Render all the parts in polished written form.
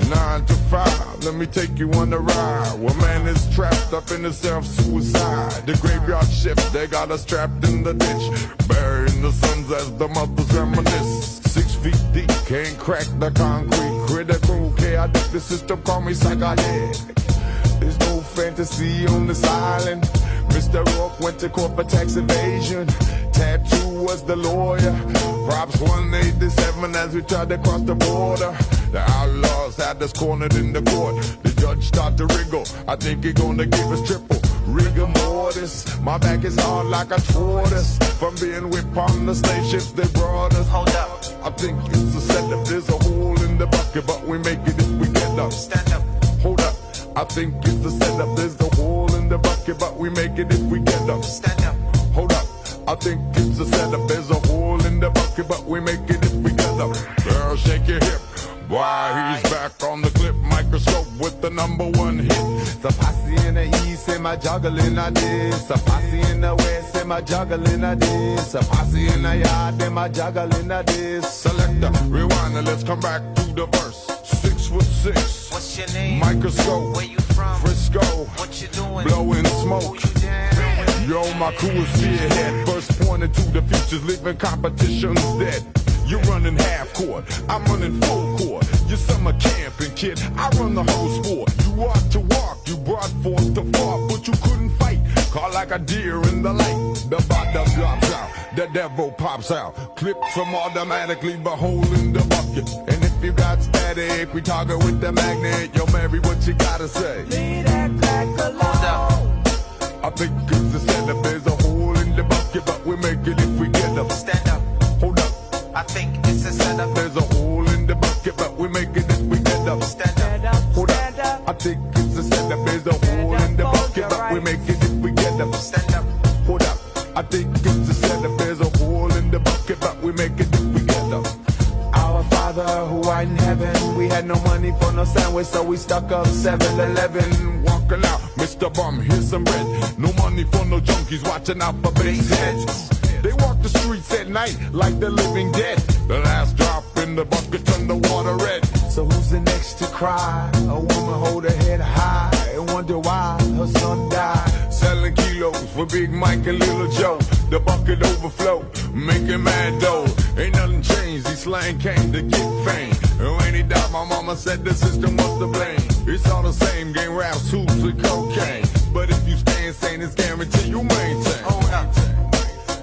Nine to five, let me take you on the ride. One man is trapped up in the self-suicide. The graveyard shift, they got us trapped in the ditch, burying the sons as the mothers reminisce. 6 feet deep, can't crack the concrete. Critical, chaotic, the system call me psychotic. There's no fantasy on this island. Mr. Rourke went to court for tax evasion. Tattoo was the lawyer. Props 187 as we tried to cross the border. The outlaws had us cornered in the court. The judge started to wriggle. I think he gonna give us triple rigor mortis. My back is hard like a tortoise. From being whipped on the slave ships they brought us. Hold up. I think it's a setup. There's a hole in the bucket, but we make it if we get up. Stand up. Hold up. I think it's a setup. There's a hole in the bucket, but we make it if we get up. Stand up. Hold up. I think it's a setup. There's a hole in the bucket, but we make it if we get up. Girl, shake your hip. Why, he's back on the clip. Microscope with the #1 hit. The posse in the east, and my juggling I did. The posse in the west, and my juggling I did. The posse in the yard, and my juggling I did. Selector, rewind and let's come back to the verse. 6'6". What's your name? Microscope. Where you from? Frisco. What you doing? Blowing smoke. Who you down with? Yo, my crew is spearhead. First pointed to the futures, leaving competitions dead. You're running half court, I'm running full court. You're summer camping, kid, I run the whole sport. You ought to walk, you brought forth to fall, but you couldn't fight. Caught like a deer in the light. The bottom drops out, the devil pops out. Clip from automatically, but hole in the bucket. And if you got static, we target with the magnet. Yo, Mary, what you gotta say? Leave that crack alone. I think it's a setup, there's a hole in the bucket, but we make it if we get up. Stand up. Hold up. I think it's a setup. There's a hole in the bucket, but we make it if we get up. Stand up. Hold up. I think it's a setup. There's a hole in the bucket, but we make it if we get up. Stand up. Hold up. I think it's a setup. There's a hole in the bucket, but we make it if we get up. Our Father who art in heaven, we had no money for no sandwich, so we stuck up 7-Eleven. Walking out, Mr. Bum, here's some bread. No money for no junkies, watching out for base heads. They walk the streets at night like the living dead. The last drop in the bucket turned the water red. So who's the next to cry? A woman hold her head high and wonder why her son died. Selling kilos for Big Mike and Little Joe. The bucket overflow, making mad dough. Ain't nothing changed, these slang came to get fame. And when he died, my mama said the system was to blame. It's all the same, game raps, hoops, and cocaine. But if you stay insane, it's guaranteed you maintain. Hold up.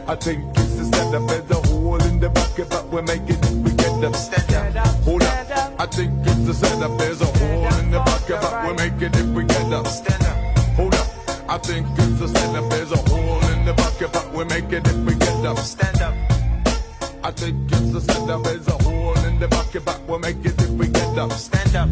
I think it's a setup. There's a hole in the bucket, but we're making it, we get up. Stand up. Hold up. I think it's a setup. There's a hole in the bucket, but we'll make it if we get up. Stand up. Hold up. I think it's a setup. There's a hole in the bucket, but we'll make it if we get up. Stand up. I think it's a setup. There's a hole in the bucket, but we'll make it if we get up. Stand up.